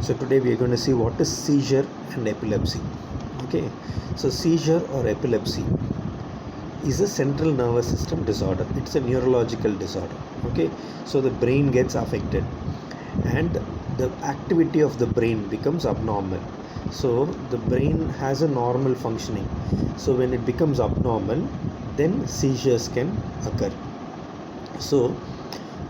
So today we are going to see what is seizure and epilepsy. Okay, so seizure or epilepsy is a central nervous system disorder. It's a neurological disorder. Okay, so the brain gets affected and the activity of the brain becomes abnormal. So the brain has a normal functioning. So when it becomes abnormal, then seizures can occur. So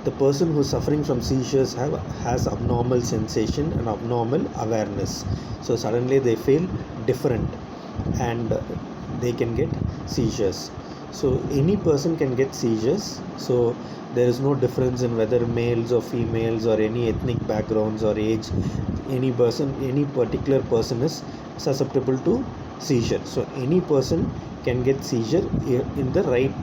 the person who's suffering from seizures has abnormal sensation and abnormal awareness. So suddenly they feel different and they can get seizures. So any person can get seizures. So there is no difference in whether males or females or any ethnic backgrounds or age. Any particular person is susceptible to seizure. So any person can get seizure in the right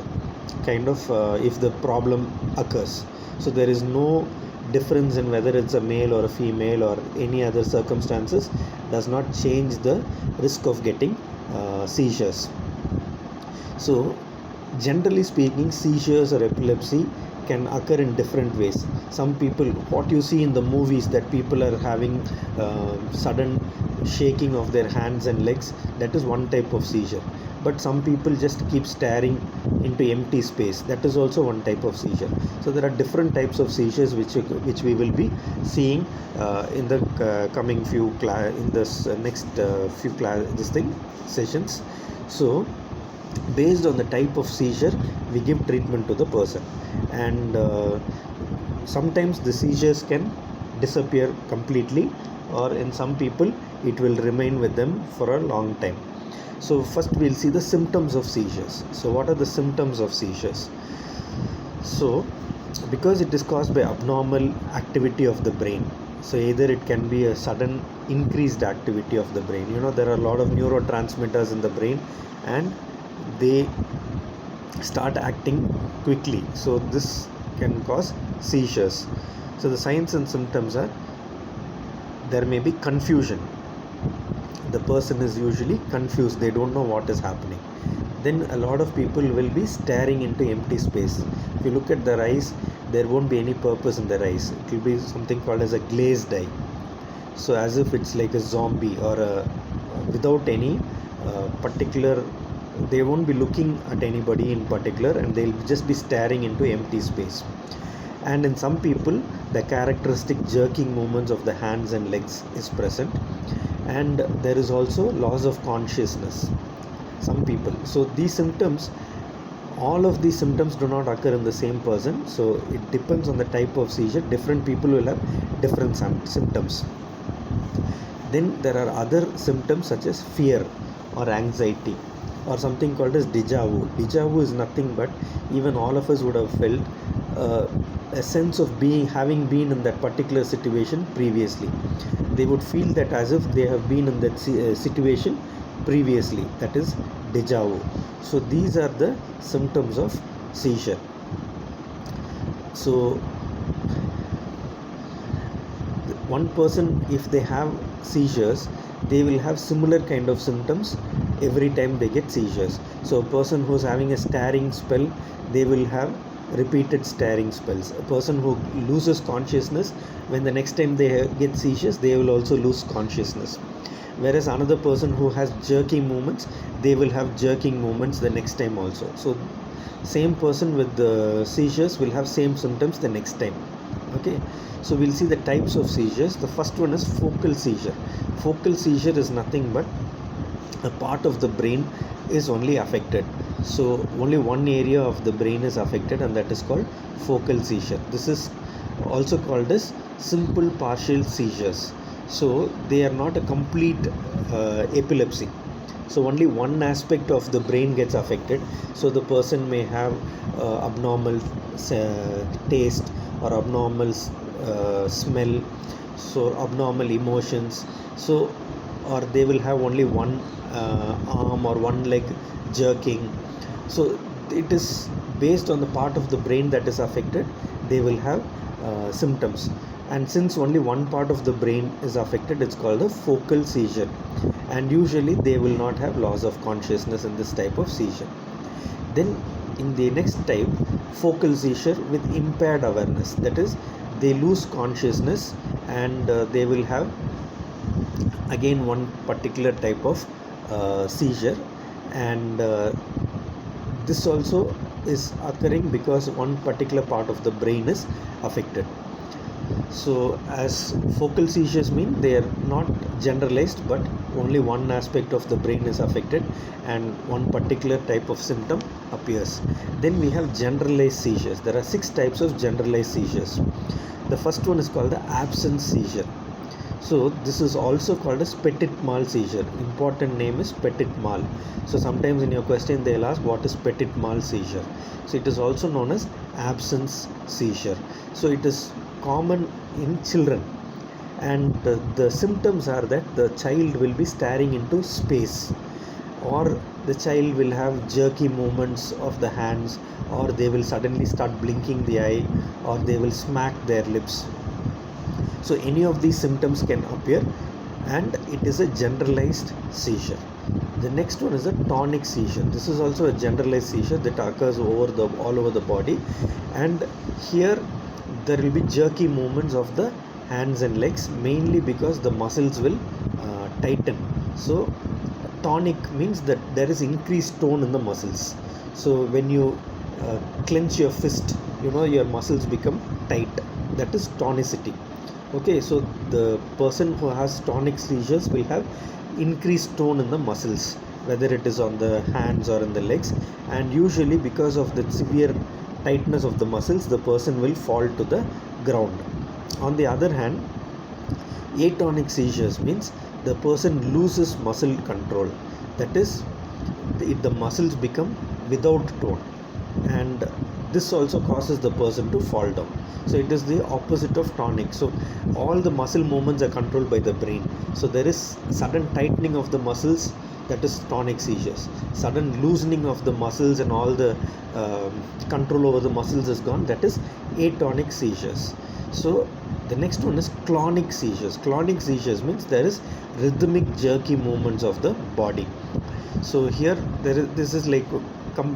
kind of if the problem occurs. So there is no difference in whether it's a male or a female or any other circumstances does not change the risk of getting seizures. So generally speaking, seizures or epilepsy can occur in different ways. Some people, what you see in the movies, that people are having sudden shaking of their hands and legs, that is one type of seizure. But some people just keep staring into empty space, that is also one type of seizure. So there are different types of seizures which we will be seeing in the coming few in this next few sessions. So based on the type of seizure, we give treatment to the person, and sometimes the seizures can disappear completely, or in some people it will remain with them for a long time. So first we'll see the symptoms of seizures. So what are the symptoms of seizures? So because it is caused by abnormal activity of the brain, so either it can be a sudden increased activity of the brain. There are a lot of neurotransmitters in the brain and they start acting quickly, so this can cause seizures. So the signs and symptoms are, there may be confusion. The person is usually confused, they don't know what is happening. Then a lot of people will be staring into empty space. If you look at their eyes, there won't be any purpose in their eyes. It will be something called as a glazed eye, so as if it's like a zombie or without any particular, they won't be looking at anybody in particular and they'll just be staring into empty space. And in some people, the characteristic jerking movements of the hands and legs is present, and there is also loss of consciousness, some people. So these symptoms, all of these symptoms do not occur in the same person, so it depends on the type of seizure. Different people will have different symptoms. Then there are other symptoms such as fear or anxiety, or something called as deja vu. Deja vu is nothing but, even all of us would have felt a sense of having been in that particular situation previously. They would feel that as if they have been in that situation previously. That is deja vu. So these are the symptoms of seizure. So one person, if they have seizures, they will have similar kind of symptoms every time they get seizures. So a person who's having a staring spell, they will have repeated staring spells. A person who loses consciousness, when the next time they get seizures, they will also lose consciousness. Whereas another person who has jerking movements, they will have jerking movements the next time also. So same person with the seizures will have same symptoms the next time. Okay, so we'll see the types of seizures. The first one is focal seizure. Focal seizure is nothing but a part of the brain is only affected. So only one area of the brain is affected, and that is called focal seizure. This is also called as simple partial seizures. So they are not a complete epilepsy. So only one aspect of the brain gets affected. So the person may have abnormal taste or abnormal smell, so abnormal emotions. So, or they will have only one arm or one leg jerking. So it is based on the part of the brain that is affected, they will have symptoms. And since only one part of the brain is affected, it's called a focal seizure, and usually they will not have loss of consciousness in this type of seizure. Then in the next type, focal seizure with impaired awareness, that is, they lose consciousness and they will have again one particular type of seizure, and this also is occurring because one particular part of the brain is affected. So as focal seizures mean, they are not generalized, but only one aspect of the brain is affected and one particular type of symptom appears. Then we have generalized seizures. There are 6 types of generalized seizures. The first one is called the absence seizure. So this is also called as petit mal seizure. Important name is petit mal. So sometimes in your question they'll ask what is petit mal seizure. So it is also known as absence seizure. So it is common in children, and the symptoms are that the child will be staring into space, or the child will have jerky movements of the hands, or they will suddenly start blinking the eye, or they will smack their lips. So any of these symptoms can appear, and it is a generalized seizure. The next one is a tonic seizure. This is also a generalized seizure that occurs all over the body, and here there will be jerky movements of the hands and legs, mainly because the muscles will tighten. So tonic means that there is increased tone in the muscles. So when you clench your fist, your muscles become tight. That is tonicity. Okay, so the person who has tonic seizures will have increased tone in the muscles, whether it is on the hands or in the legs, and usually because of the severe tightness of the muscles, the person will fall to the ground. On the other hand, atonic seizures means the person loses muscle control. That is, the muscles become without tone, and this also causes the person to fall down. So it is the opposite of tonic. So all the muscle movements are controlled by the brain. So there is sudden tightening of the muscles, that is tonic seizures. Sudden loosening of the muscles and all the control over the muscles is gone, that is atonic seizures. So the next one is clonic seizures. Clonic seizures means there is rhythmic jerky movements of the body. So here this is like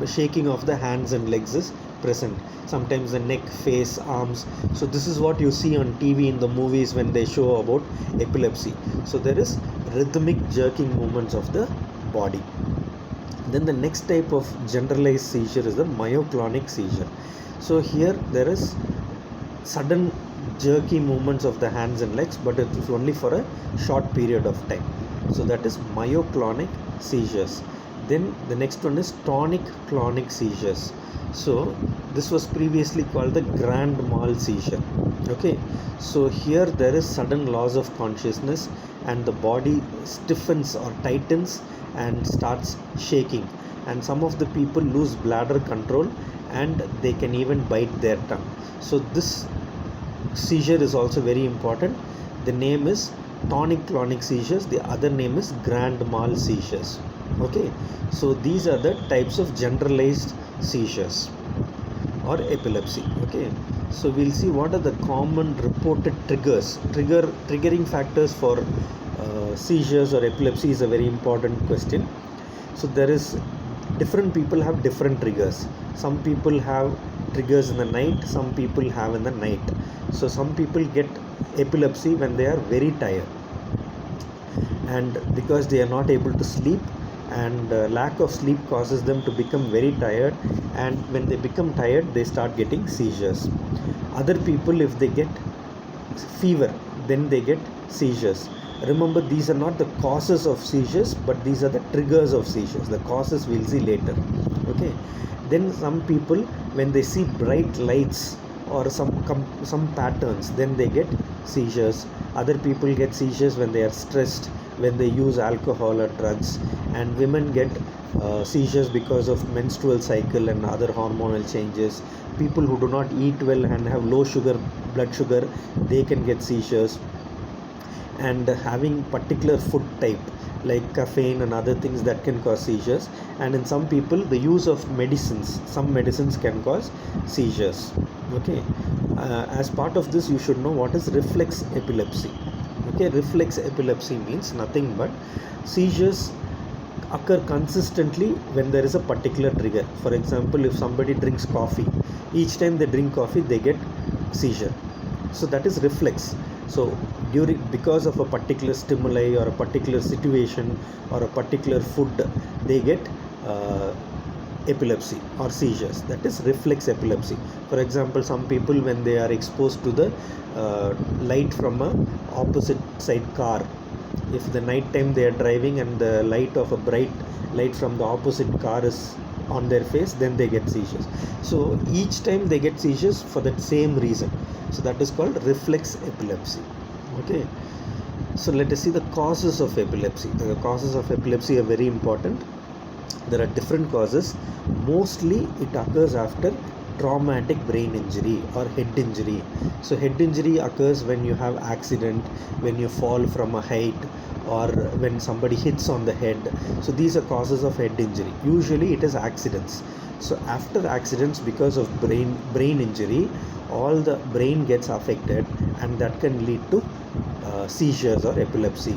shaking of the hands and legs is present, sometimes the neck, face, arms. So this is what you see on TV in the movies when they show about epilepsy. So there is rhythmic jerking movements of the body. Then the next type of generalized seizure is the myoclonic seizure. So here there is sudden jerky movements of the hands and legs, but it is only for a short period of time. So that is myoclonic seizures. Then the next one is tonic clonic seizures. So this was previously called the grand mal seizure. Okay, so here there is sudden loss of consciousness, and the body stiffens or tightens and starts shaking, and some of the people lose bladder control and they can even bite their tongue. So this seizure is also very important. The name is tonic clonic seizures, the other name is grand mal seizures. Okay, so these are the types of generalized seizures or epilepsy. Okay, so we'll see what are the common reported triggering factors for seizures or epilepsy is a very important question. So there is different people have different triggers. Some people have triggers in the night, some people have in the night. So some people get epilepsy when they are very tired, and because they are not able to sleep, and lack of sleep causes them to become very tired, and when they become tired they start getting seizures. Other people, if they get fever, then they get seizures. Remember, these are not the causes of seizures, but these are the triggers of seizures. The causes we'll see later. Okay, then some people, when they see bright lights or some patterns, then they get seizures. Other people get seizures when they are stressed, when they use alcohol or drugs, and women get seizures because of menstrual cycle and other hormonal changes. People who do not eat well and have low blood sugar, they can get seizures. And having particular food type like caffeine and other things, that can cause seizures. And in some people, the use of some medicines can cause seizures. Okay, as part of this you should know what is reflex epilepsy. Okay, reflex epilepsy means nothing but seizures occur consistently when there is a particular trigger. For example, if somebody drinks coffee, each time they drink coffee they get seizure. So that is reflex. So because of a particular stimuli or a particular situation or a particular food, they get uh, epilepsy or seizures, that is reflex epilepsy. For example, some people, when they are exposed to the light from a opposite side car, if the night time they are driving and the light of a bright light from the opposite car is on their face, then they get seizures. So each time they get seizures for that same reason, so that is called reflex epilepsy. Okay, so let us see the causes of epilepsy. The causes of epilepsy are very important. There are different causes. Mostly it occurs after traumatic brain injury or head injury. So head injury occurs when you have accident, when you fall from a height, or when somebody hits on the head. So these are causes of head injury. Usually it is accidents. So after accidents, because of brain injury, all the brain gets affected, and that can lead to seizures or epilepsy.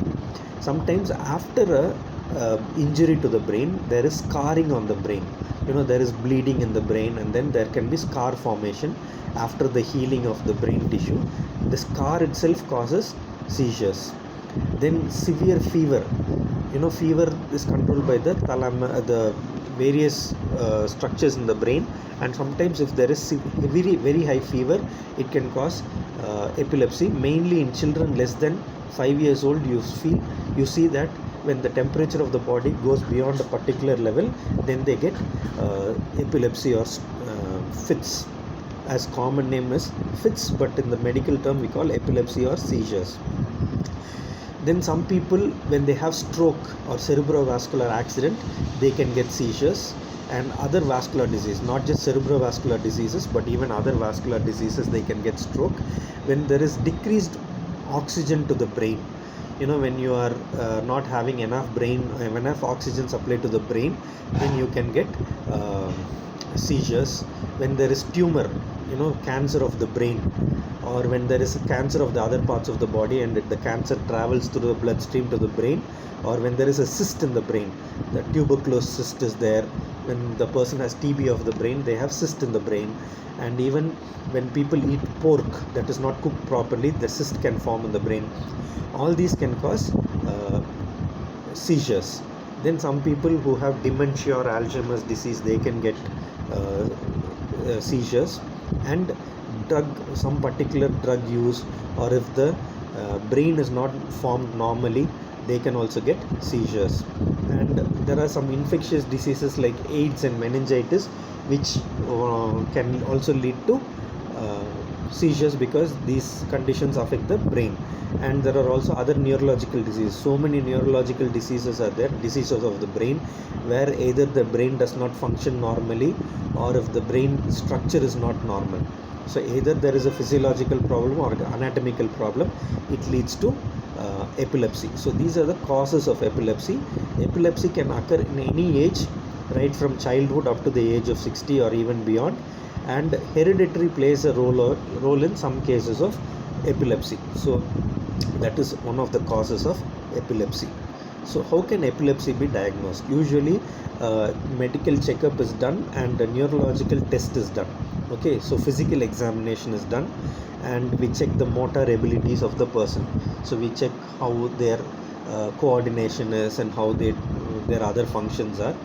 Sometimes after a injury to the brain, there is scarring on the brain. There is bleeding in the brain, and then there can be scar formation after the healing of the brain tissue. The scar itself causes seizures. Then severe fever. Fever is controlled by the the various structures in the brain, and sometimes if there is very very high fever, it can cause epilepsy. Mainly in children less than 5 years old, you see that when the temperature of the body goes beyond a particular level, then they get epilepsy or fits. As common name is fits, but in the medical term we call epilepsy or seizures. Then some people, when they have stroke or cerebrovascular accident, they can get seizures. And other vascular disease, not just cerebrovascular diseases, but even other vascular diseases, they can get stroke when there is decreased oxygen to the brain. When you are not having enough oxygen supply to the brain, then you can get seizures. When there is tumor, cancer of the brain, or when there is cancer of the other parts of the body and the cancer travels through the bloodstream to the brain, or when there is a cyst in the brain, the tuberculosis cyst is there. When the person has TB of the brain, they have cyst in the brain. And even when people eat pork that is not cooked properly, the cyst can form in the brain. All these can cause seizures. Then some people who have dementia or Alzheimer's disease, they can get seizures. And some particular drug use, or if the brain is not formed normally, they can also get seizures. And there are some infectious diseases like AIDS and meningitis, which can also lead to seizures, because these conditions affect the brain. And there are also other neurological diseases. So many neurological diseases are there, diseases of the brain, where either the brain does not function normally, or if the brain structure is not normal. So either there is a physiological problem or anatomical problem, it leads to epilepsy. So these are the causes of epilepsy. Epilepsy can occur in any age, right from childhood up to the age of 60 or even beyond. And hereditary plays a role in some cases of epilepsy. So that is one of the causes of epilepsy. So how can epilepsy be diagnosed? Usually medical checkup is done and a neurological test is done. Okay, so physical examination is done, and we check the motor abilities of the person. So we check how their coordination is and how their other functions are.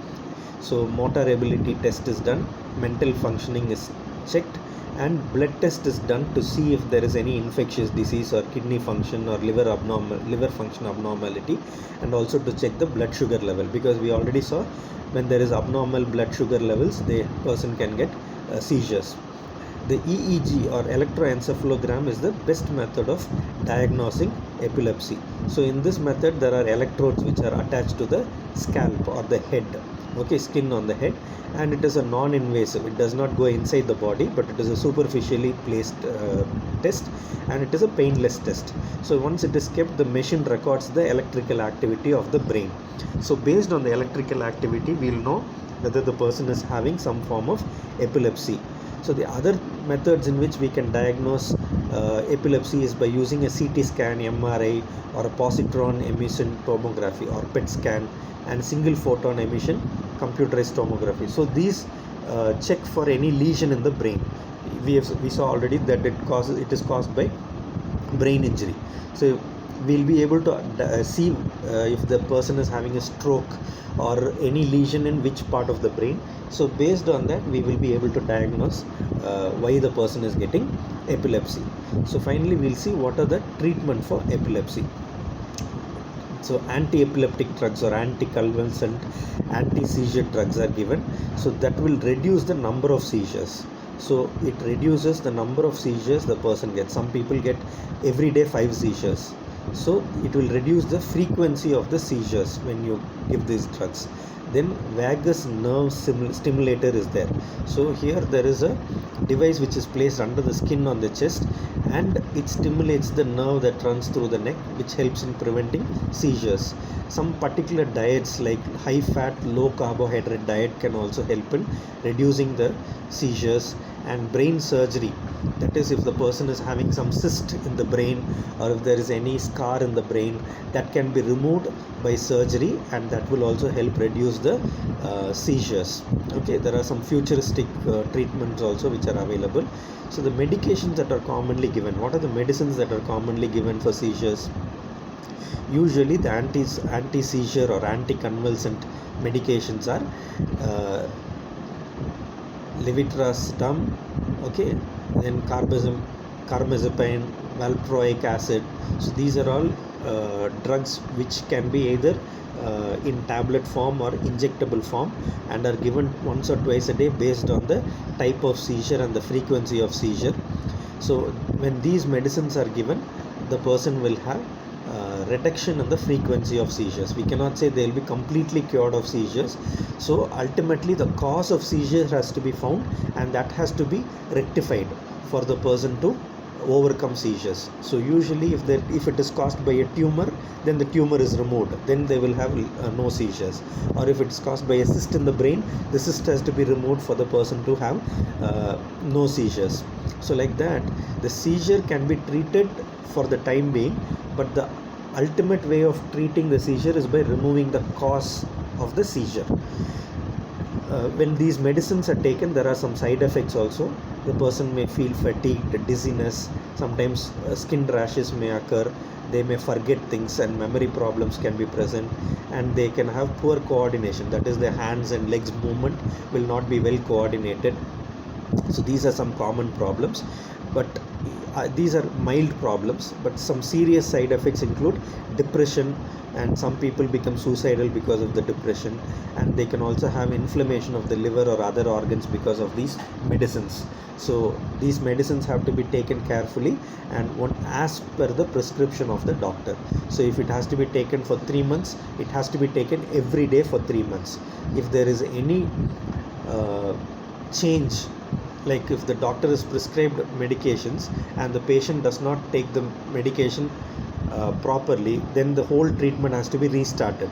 So motor ability test is done, mental functioning is checked, and blood test is done to see if there is any infectious disease or kidney function or liver function abnormality, and also to check the blood sugar level, because we already saw when there is abnormal blood sugar levels, the person can get seizures. The EEG or electroencephalogram is the best method of diagnosing epilepsy. So in this method, there are electrodes which are attached to the scalp or the head, okay, skin on the head, and it is a non-invasive. It does not go inside the body, but it is a superficially placed test, and it is a painless test. So once it is kept, the machine records the electrical activity of the brain. So based on the electrical activity, we will know whether the person is having some form of epilepsy. So the other methods in which we can diagnose epilepsy is by using a CT scan, MRI, or a positron emission tomography or PET scan, and single photon emission computerized tomography. So these check for any lesion in the brain. We saw already that it is caused by brain injury. So we'll be able to see if the person is having a stroke or any lesion in which part of the brain. So based on that, we will be able to diagnose why the person is getting epilepsy. So finally, we'll see what are the treatment for epilepsy. So anti-epileptic drugs or anticonvulsant, anti-seizure drugs are given. So that will reduce the number of seizures. So it reduces the number of seizures the person gets. Some people get every day 5 seizures. So it will reduce the frequency of the seizures when you give these drugs. Then vagus nerve stimulator is there. So here there is a device which is placed under the skin on the chest, and it stimulates the nerve that runs through the neck, which helps in preventing seizures. Some particular diets like high fat, low carbohydrate diet can also help in reducing the seizures. And brain surgery, that is if the person is having some cyst in the brain or if there is any scar in the brain, that can be removed by surgery, and that will also help reduce the seizures. Okay, there are some futuristic treatments also which are available. So the medications that are commonly given, what are the medicines that are commonly given for seizures? Usually the anti-seizure or anticonvulsant medications are levetiracetam, okay, then carbamazepine, valproic acid. So these are all drugs which can be either in tablet form or injectable form, and are given once or twice a day based on the type of seizure and the frequency of seizure. So when these medicines are given, the person will have reduction in the frequency of seizures. We cannot say they will be completely cured of seizures. So ultimately the cause of seizure has to be found, and that has to be rectified for the person to overcome seizures. So usually if it is caused by a tumor, then the tumor is removed, then they will have no seizures. Or if it's caused by a cyst in the brain, the cyst has to be removed for the person to have no seizures. So like that, the seizure can be treated for the time being, but the ultimate way of treating the seizure is by removing the cause of the seizure. When these medicines are taken, there are some side effects also. The person may feel fatigued, dizziness, sometimes skin rashes may occur, they may forget things, and memory problems can be present, and they can have poor coordination, that is their hands and legs movement will not be well coordinated. So these are some common problems, but these are mild problems. But some serious side effects include depression, and some people become suicidal because of the depression, and they can also have inflammation of the liver or other organs because of these medicines. So these medicines have to be taken carefully and one as per the prescription of the doctor. So if it has to be taken for 3 months, it has to be taken every day for 3 months. If there is any change, like if the doctor has prescribed medications and the patient does not take the medication properly, then the whole treatment has to be restarted,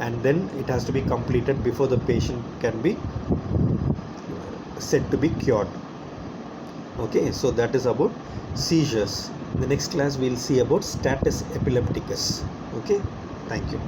and then it has to be completed before the patient can be said to be cured. Okay, so that is about seizures. In the next class we'll see about status epilepticus. Okay, thank you.